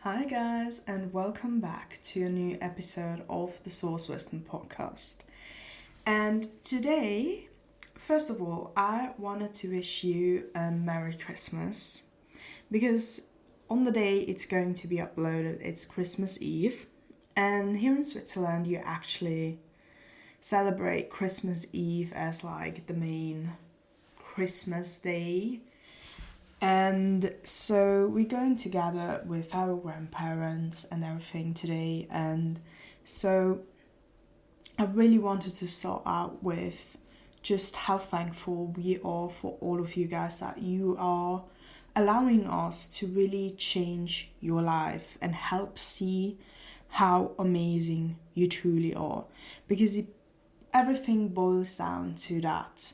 Hi, guys, and welcome back to a new episode of the Source Wisdom podcast. And today, first of all, I wanted to wish you a Merry Christmas because on the day it's going to be uploaded, it's Christmas Eve, and here in Switzerland, you actually celebrate Christmas Eve as like the main Christmas day. And so we're going together with our grandparents and everything today. And so I really wanted to start out with just how thankful we are for all of you guys that you are allowing us to really change your life and help see how amazing you truly are. Because everything boils down to that.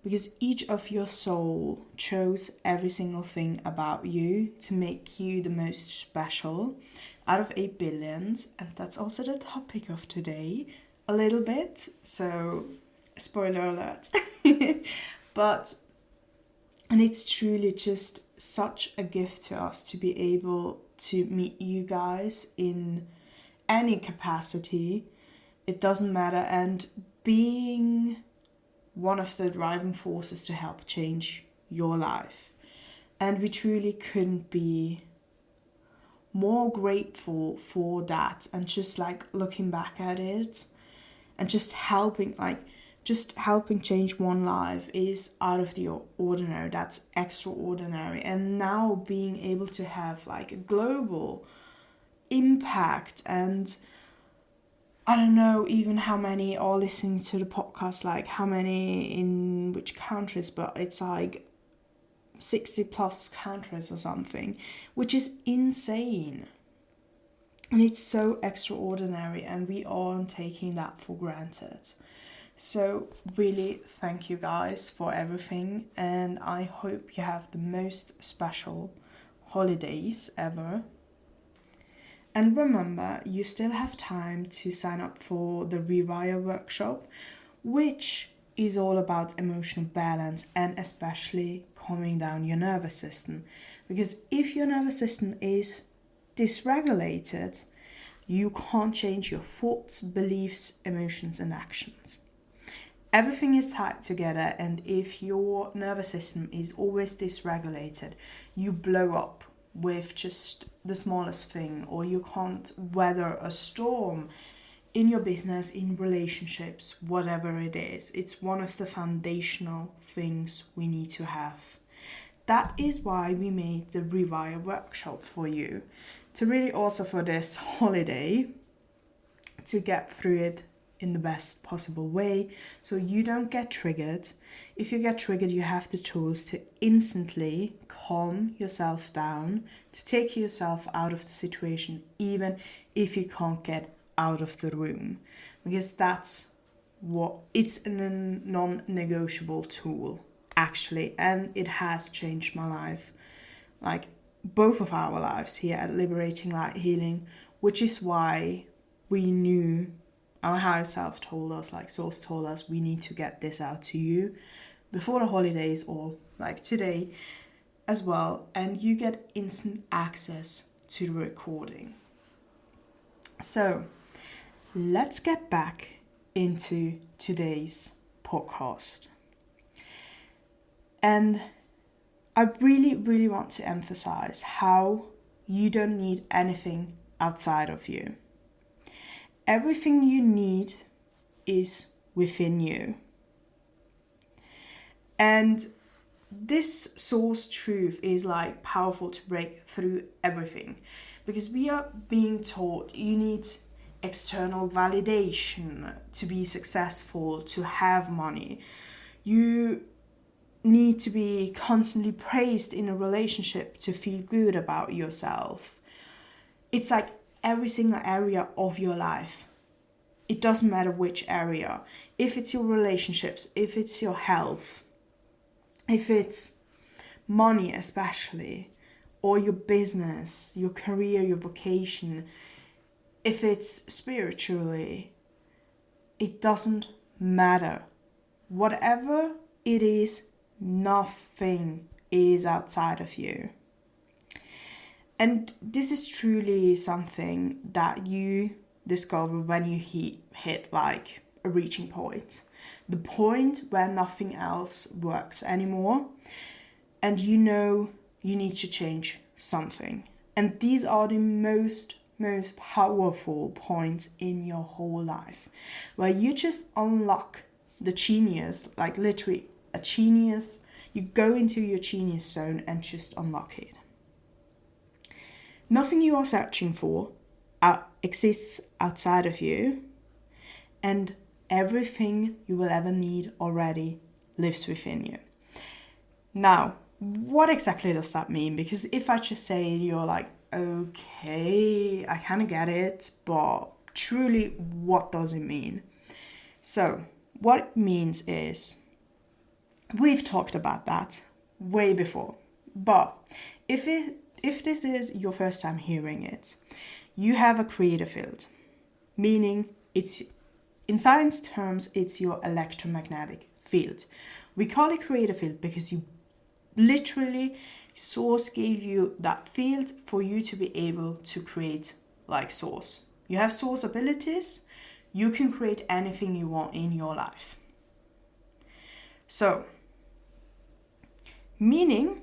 Because each of your soul chose every single thing about you to make you the most special out of 8 billions. And that's also the topic of today, a little bit. So, spoiler alert. And it's truly just such a gift to us to be able to meet you guys in any capacity. It doesn't matter. And being one of the driving forces to help change your life. And we truly couldn't be more grateful for that, and just like looking back at it and just helping change one life is out of the ordinary. That's extraordinary. And now being able to have like a global impact, and I don't know even how many are listening to the podcast, like how many in which countries, but it's like 60 plus countries or something, which is insane. And it's so extraordinary, and we aren't taking that for granted. So really thank you guys for everything, and I hope you have the most special holidays ever. And remember, you still have time to sign up for the REWIRE workshop, which is all about emotional balance and especially calming down your nervous system. Because if your nervous system is dysregulated, you can't change your thoughts, beliefs, emotions, and actions. Everything is tied together, and if your nervous system is always dysregulated, you blow up with just the smallest thing, or you can't weather a storm in your business, in relationships, whatever it is. It's one of the foundational things we need to have. That is why we made the REWIRE workshop for you, to really also for this holiday, to get through it in the best possible way so you don't get triggered. If you get triggered, you have the tools to instantly calm yourself down, to take yourself out of the situation, even if you can't get out of the room. Because it's a non-negotiable tool, actually, and it has changed my life. Like both of our lives here at Liberating Light Healing, which is why we knew, our higher self told us, like Source told us, we need to get this out to you before the holidays, or like today as well, and you get instant access to the recording. So let's get back into today's podcast. And I really, really want to emphasize how you don't need anything outside of you. Everything you need is within you. And this source truth is like powerful to break through everything, because we are being taught you need external validation to be successful, to have money. You need to be constantly praised in a relationship to feel good about yourself. It's like every single area of your life. It doesn't matter which area. If it's your relationships, if it's your health, if it's money especially, or your business, your career, your vocation, if it's spiritually, it doesn't matter. Whatever it is, nothing is outside of you. And this is truly something that you discover when you hit like a reaching point. The point where nothing else works anymore. And you know you need to change something. And these are the most powerful points in your whole life, where you just unlock the genius, like literally a genius. You go into your genius zone and just unlock it. Nothing you are searching for exists outside of you, and everything you will ever need already lives within you. Now, what exactly does that mean? Because if I just say you're like, okay, I kind of get it, but truly, what does it mean? So, what it means is, we've talked about that way before, but if this is your first time hearing it, you have a creative field, meaning it's, in science terms, it's your electromagnetic field. We call it creative field because you literally, Source gave you that field for you to be able to create like Source. You have Source abilities, you can create anything you want in your life. So, meaning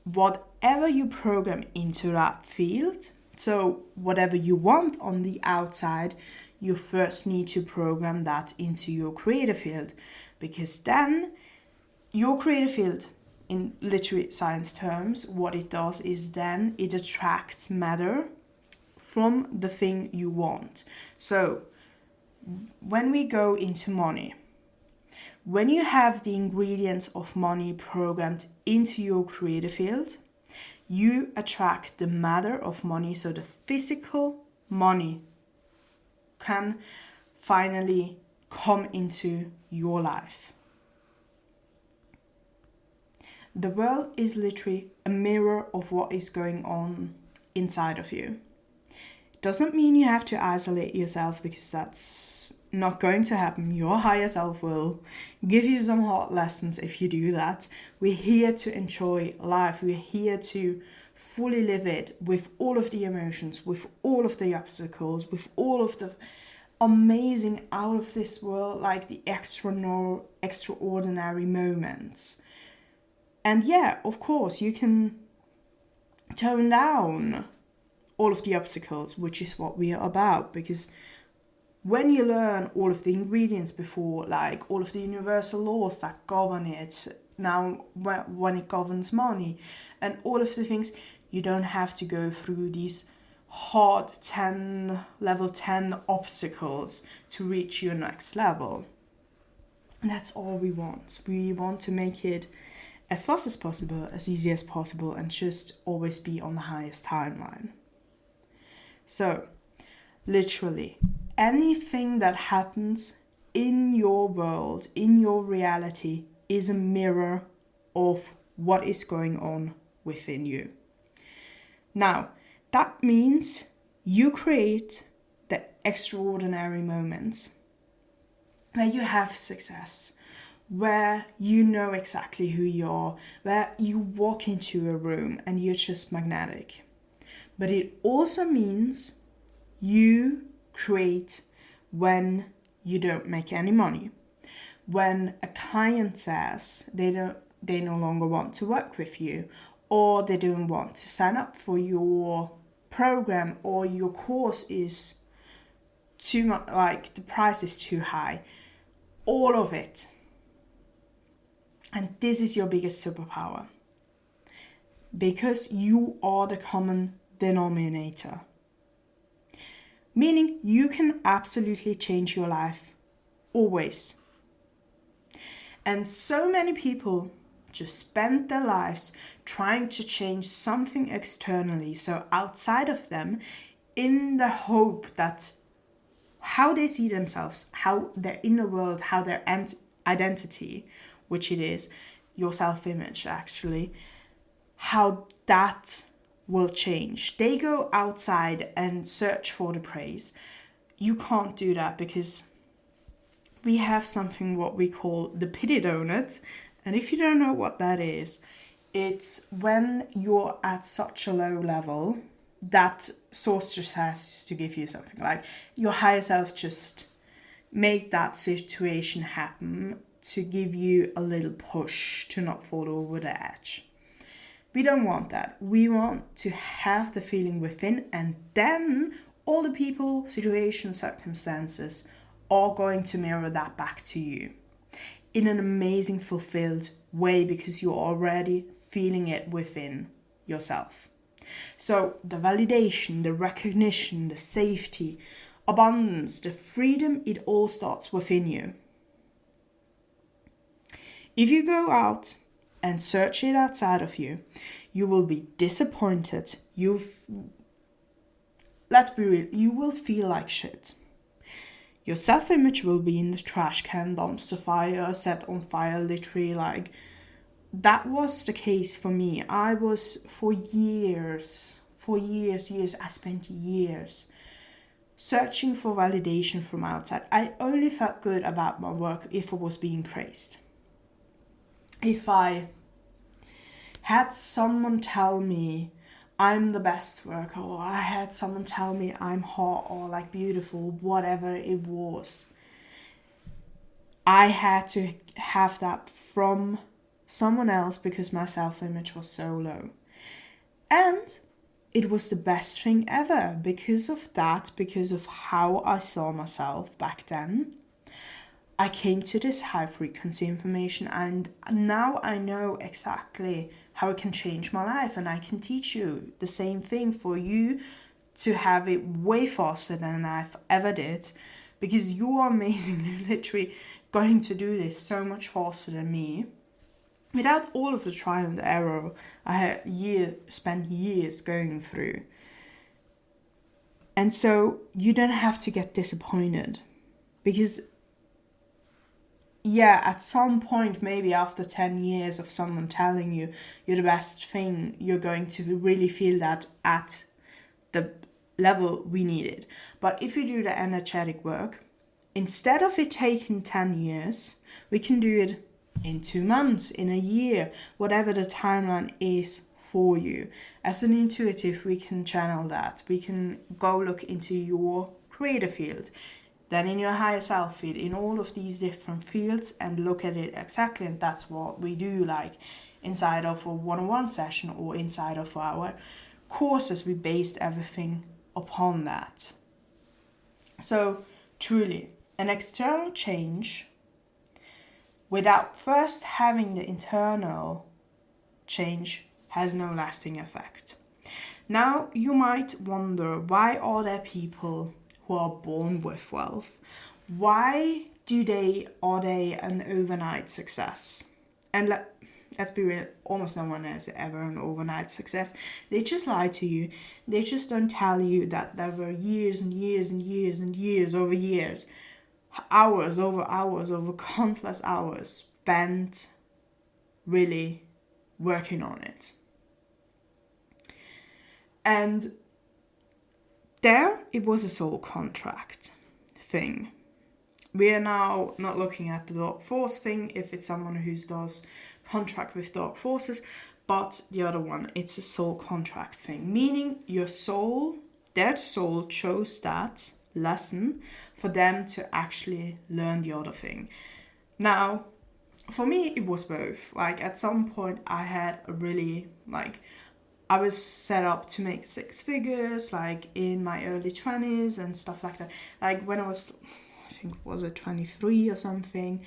whatever you program into that field, so whatever you want on the outside, you first need to program that into your creative field, because then your creative field, in literary science terms, what it does is then it attracts matter from the thing you want. So when we go into money, when you have the ingredients of money programmed into your creative field, you attract the matter of money, so the physical money can finally come into your life. The world is literally a mirror of what is going on inside of you. It doesn't mean you have to isolate yourself, because that's not going to happen. Your higher self will give you some hard lessons if you do that. We're here to enjoy life. We're here to fully live it with all of the emotions, with all of the obstacles, with all of the amazing out of this world, like the extraordinary moments. And yeah, of course, you can tone down all of the obstacles, which is what we are about, because when you learn all of the ingredients before, like all of the universal laws that govern it, now when it governs money, and all of the things, you don't have to go through these hard level 10 obstacles to reach your next level. And that's all we want. We want to make it as fast as possible, as easy as possible, and just always be on the highest timeline. So, literally, anything that happens in your world, in your reality, is a mirror of what is going on within you. Now, that means you create the extraordinary moments where you have success, where you know exactly who you are, where you walk into a room and you're just magnetic. But it also means you create when you don't make any money. When a client says they no longer want to work with you, or they don't want to sign up for your program, or your course is too much, like the price is too high. All of it. And this is your biggest superpower, because you are the common denominator. Meaning you can absolutely change your life, always. And so many people just spend their lives trying to change something externally, so outside of them, in the hope that how they see themselves, how their inner world, how their identity, which it is, your self-image actually, how that will change. They go outside and search for the praise. You can't do that, because we have something what we call the pity donut. And if you don't know what that is, It's when you're at such a low level that source just has to give you something. Like your higher self just made that situation happen to give you a little push to not fall over the edge. We don't want that. We want to have the feeling within, and then all the people, situations, circumstances are going to mirror that back to you in an amazing, fulfilled way, because you're already feeling it within yourself. So the validation, the recognition, the safety, abundance, the freedom, it all starts within you. If you go out and search it outside of you, you will be disappointed. Let's be real, you will feel like shit. Your self-image will be in the trash can, dumpster fire, set on fire, literally. Like, that was the case for me. I was for years, I spent years searching for validation from outside. I only felt good about my work if it was being praised. If I had someone tell me I'm the best worker, or I had someone tell me I'm hot or like beautiful, whatever it was, I had to have that from someone else because my self-image was so low. And it was the best thing ever because of that, because of how I saw myself back then. I came to this high frequency information, and now I know exactly how it can change my life, and I can teach you the same thing for you to have it way faster than I've ever did, because you are amazing, literally going to do this so much faster than me. Without all of the trial and error I had spent years going through. And so you don't have to get disappointed, because yeah, at some point, maybe after 10 years of someone telling you you're the best thing, you're going to really feel that at the level we needed. But if you do the energetic work, instead of it taking 10 years, we can do it in 2 months, in a year, whatever the timeline is for you. As an intuitive, we can channel that. We can go look into your creative field, then in your higher self field, in all of these different fields, and look at it exactly. And that's what we do, like inside of a one-on-one session or inside of our courses. We based everything upon that. So truly, an external change without first having the internal change has no lasting effect. Now you might wonder, why are there people who are born with wealth? Why are they an overnight success? And let's be real, almost no one has ever an overnight success. They just lie to you. They just don't tell you that there were years and years and years and years over years, hours over countless hours spent really working on it. And there, it was a soul contract thing. We are now not looking at the dark force thing, if it's someone who does contract with dark forces, but the other one, it's a soul contract thing, meaning their soul chose that lesson for them to actually learn the other thing. Now, for me, it was both. Like, at some point, I had a really, I was set up to make 6 figures, like, in my early 20s and stuff like that. Like, when I was, I think, was it 23 or something,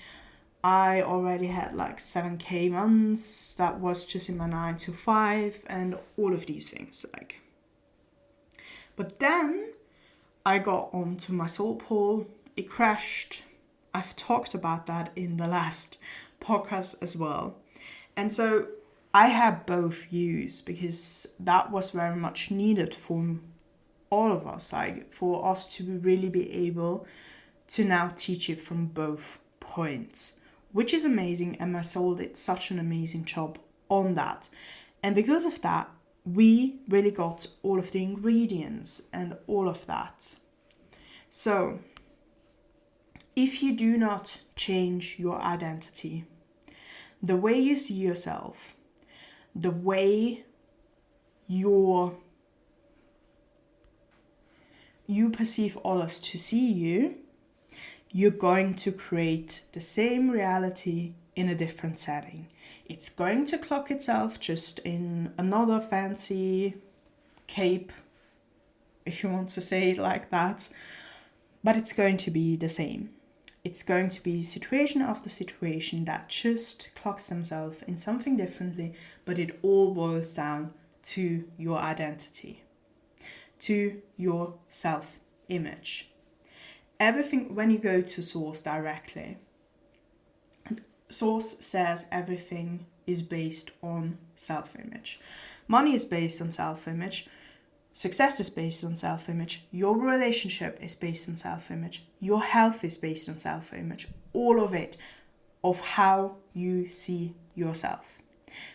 I already had, 7K months. That was just in my 9 to 5 and all of these things, But then I got onto my soul pole. It crashed. I've talked about that in the last podcast as well. And so I had both views, because that was very much needed for all of us, for us to really be able to now teach it from both points, which is amazing. And my soul did such an amazing job on that. And because of that, we really got all of the ingredients and all of that. So if you do not change your identity, the way you see yourself, the way you perceive others to see you, you're going to create the same reality in a different setting. It's going to clock itself just in another fancy cape, if you want to say it like that, but it's going to be the same. It's going to be situation after situation that just clocks themselves in something differently, but it all boils down to your identity, to your self-image. Everything, when you go to Source directly, Source says everything is based on self-image. Money is based on self-image. Success is based on self-image. Your relationship is based on self-image. Your health is based on self-image. All of it, of how you see yourself.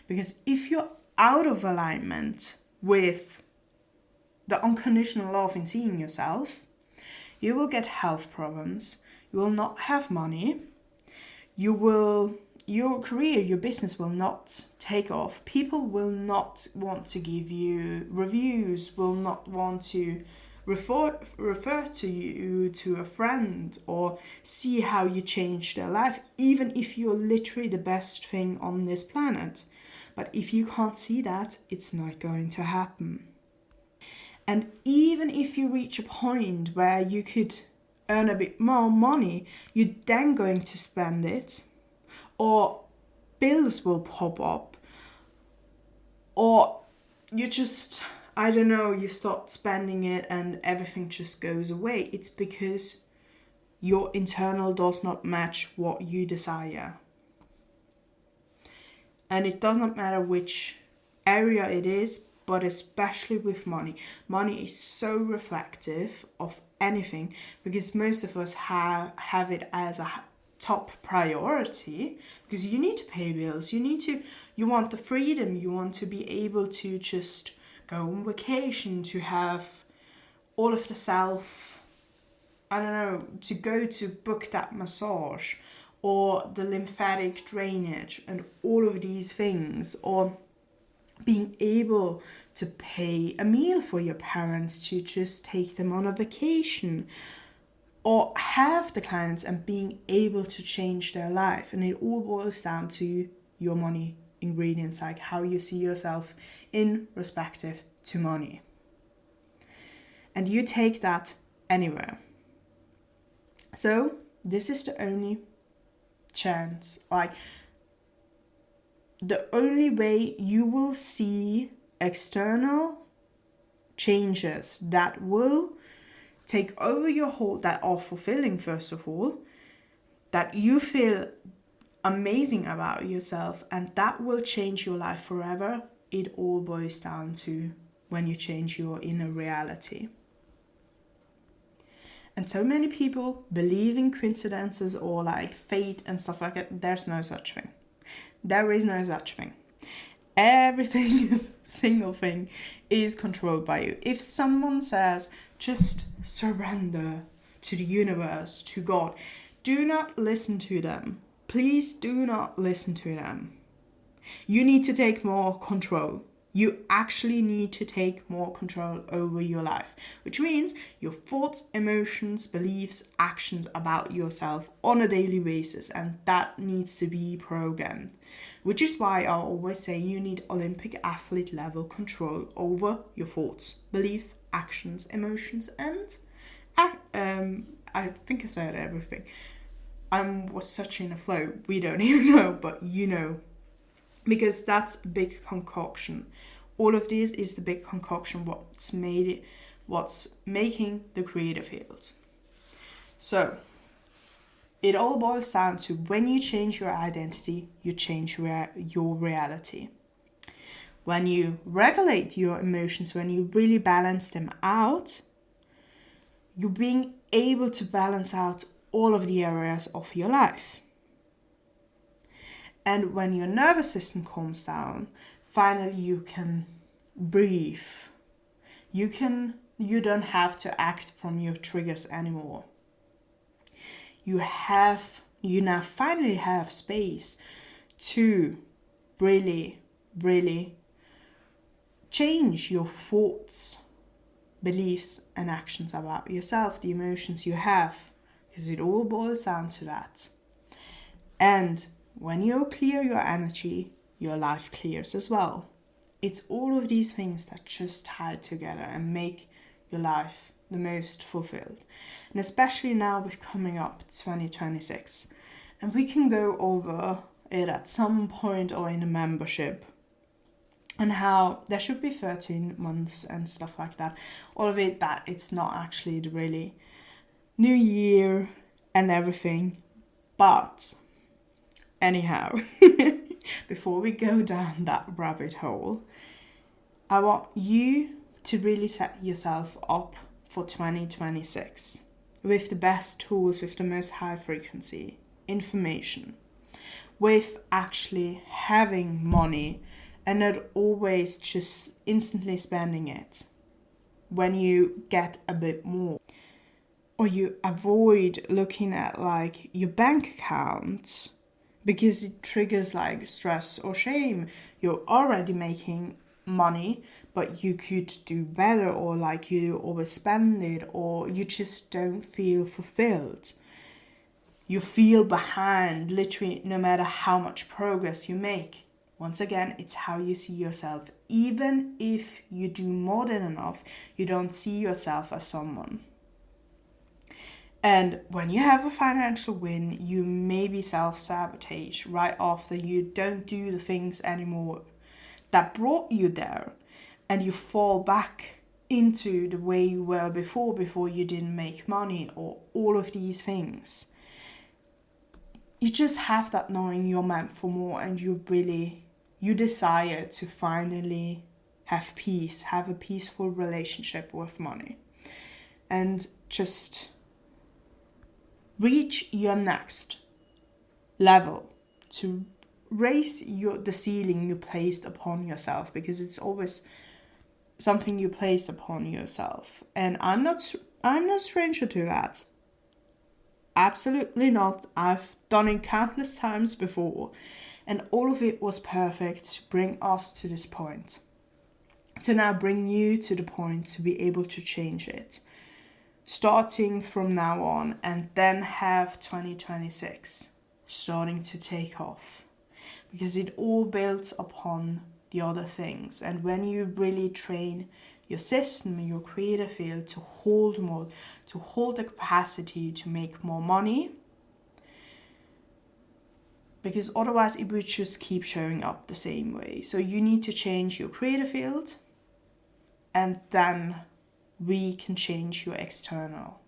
Because if you're out of alignment with the unconditional love in seeing yourself, you will get health problems. You will not have money. Your career, your business will not take off. People will not want to give you reviews, will not want to refer to you to a friend or see how you change their life, even if you're literally the best thing on this planet. But if you can't see that, it's not going to happen. And even if you reach a point where you could earn a bit more money, you're then going to spend it, or bills will pop up, or you just, I don't know, you start spending it and everything just goes away. It's because your internal does not match what you desire. And it does not matter which area it is, but especially with money. Money is so reflective of anything, because most of us have it as a top priority, because you need to pay bills, you want the freedom, you want to be able to just go on vacation, to have all of the to go to book that massage, or the lymphatic drainage, and all of these things, or being able to pay a meal for your parents, to just take them on a vacation, or have the clients and being able to change their life. And it all boils down to your money ingredients, like how you see yourself in respective to money. And you take that anywhere. So this is the only chance, like the only way you will see external changes that will take over your whole, that are fulfilling, first of all, that you feel amazing about yourself, and that will change your life forever. It all boils down to when you change your inner reality. And so many people believe in coincidences or like fate and stuff like that. There's no such thing. There is no such thing. Everything, single thing, is controlled by you. If someone says, just surrender to the universe, to God, do not listen to them. Please do not listen to them. You need to take more control. You actually need to take more control over your life, which means your thoughts, emotions, beliefs, actions about yourself on a daily basis, and that needs to be programmed. Which is why I always say you need Olympic athlete level control over your thoughts, beliefs, actions, emotions, and I think I said everything. I was such in a flow, we don't even know, but you know. Because that's a big concoction. All of this is the big concoction, what's making the creative field. So, it all boils down to when you change your identity, you change your reality. When you regulate your emotions, when you really balance them out, you're being able to balance out all of the areas of your life. And when your nervous system calms down, finally you can breathe. You don't have to act from your triggers anymore. You now finally have space to really really change your thoughts, beliefs and actions about yourself, the emotions you have, because it all boils down to that. And when you clear your energy, your life clears as well. It's all of these things that just tie together and make your life the most fulfilled. And especially now with coming up 2026. And we can go over it at some point or in a membership, and how there should be 13 months and stuff like that. All of it, that it's not actually the really new year and everything. But anyhow, before we go down that rabbit hole, I want you to really set yourself up for 2026 with the best tools, with the most high frequency information, with actually having money and not always just instantly spending it when you get a bit more. Or you avoid looking at like your bank account because it triggers like stress or shame. You're already making money, but you could do better, or like you overspend it, or you just don't feel fulfilled. You feel behind literally no matter how much progress you make. Once again, it's how you see yourself. Even if you do more than enough, you don't see yourself as someone. And when you have a financial win, you maybe self-sabotage right after. You don't do the things anymore that brought you there. And you fall back into the way you were before you didn't make money, or all of these things. You just have that knowing you're meant for more, and you desire to finally have peace, have a peaceful relationship with money, and just reach your next level, to raise the ceiling you placed upon yourself, because it's always something you placed upon yourself. And I'm no stranger to that. Absolutely not. I've done it countless times before. And all of it was perfect to bring us to this point. To now bring you to the point to be able to change it. Starting from now on, and then have 2026 starting to take off. Because it all builds upon the other things. And when you really train your system, your creative field to hold more, to hold the capacity to make more money, because otherwise it would just keep showing up the same way. So you need to change your creative field, and then we can change your external.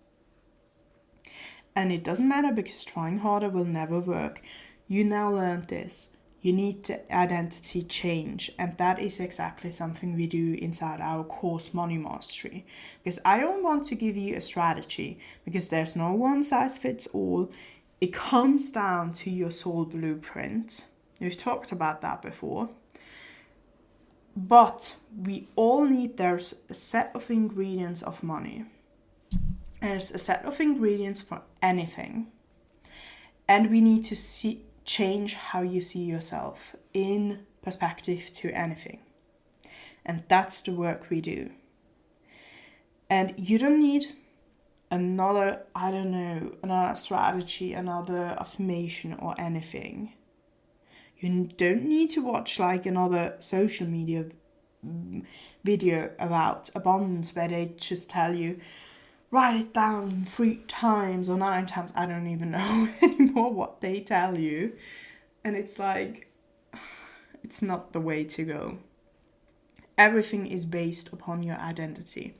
And it doesn't matter, because trying harder will never work. You now learned this. You need the identity change, and that is exactly something we do inside our course Money Mastery. Because I don't want to give you a strategy, because there's no one size fits all. It comes down to your soul blueprint. We've talked about that before. But we all need, there's a set of ingredients of money. There's a set of ingredients for anything. And we need to change how you see yourself in perspective to anything. And that's the work we do. And you don't need another strategy, another affirmation or anything. You don't need to watch like another social media video about abundance where they just tell you, write it down 3 times or 9 times. I don't even know anymore what they tell you. And it's like, it's not the way to go. Everything is based upon your identity.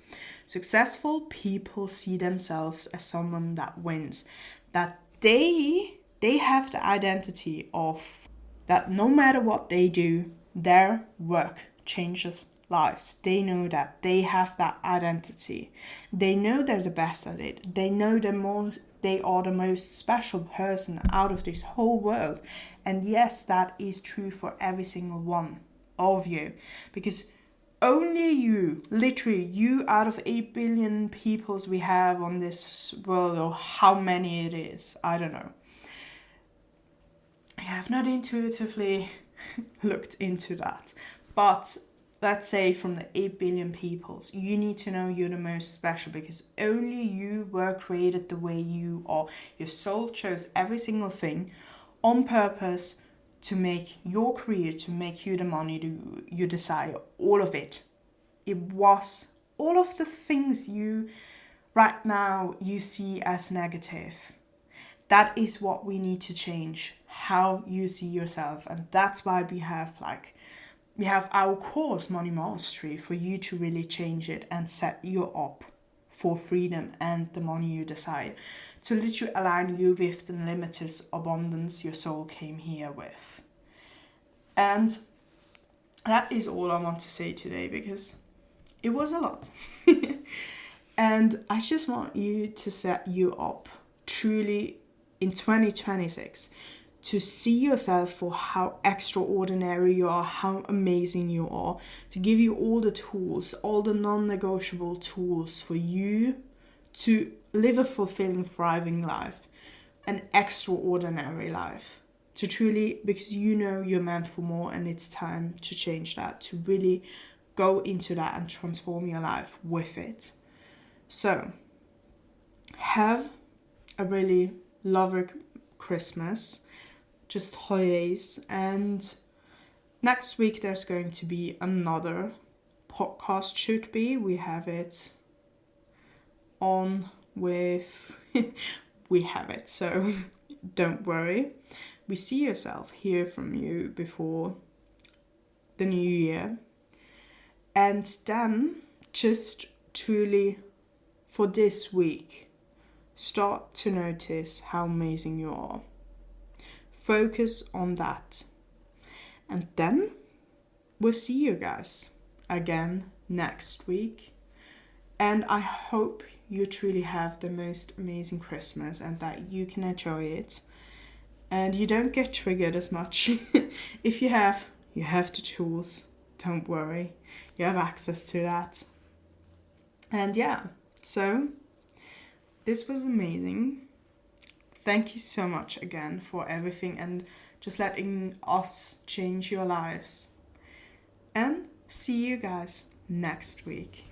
Successful people see themselves as someone that wins. That they have the identity of that no matter what they do, their work changes lives. They know that. They have that identity. They know they're the best at it. They know they are the most special person out of this whole world. And yes, that is true for every single one of you. Because only you, literally you out of 8 billion peoples we have on this world, or how many it is, I don't know. I have not intuitively looked into that. But let's say from the 8 billion peoples, you need to know you're the most special because only you were created the way you are. Your soul chose every single thing on purpose to make your career, to make you the money you desire, all of it. It was all of the things you right now you see as negative. That is what we need to change, how you see yourself. And that's why we have our course, Money Mastery, for you to really change it and set you up for freedom and the money you desire. To literally align you with the limitless abundance your soul came here with. And that is all I want to say today, because it was a lot. And I just want you to set you up truly in 2026 to see yourself for how extraordinary you are, how amazing you are, to give you all the tools, all the non-negotiable tools for you to live a fulfilling, thriving life, an extraordinary life. To truly, because you know you're meant for more and it's time to change that, to really go into that and transform your life with it. So, have a really lovely Christmas, just holidays, and next week there's going to be another podcast, should be. We have it on with, we have it, so don't worry. We see yourself, hear from you before the new year. And then just truly for this week, start to notice how amazing you are. Focus on that. And then we'll see you guys again next week. And I hope you truly have the most amazing Christmas and that you can enjoy it. And you don't get triggered as much. If you have the tools. Don't worry. You have access to that. And yeah, so this was amazing. Thank you so much again for everything and just letting us change your lives. And see you guys next week.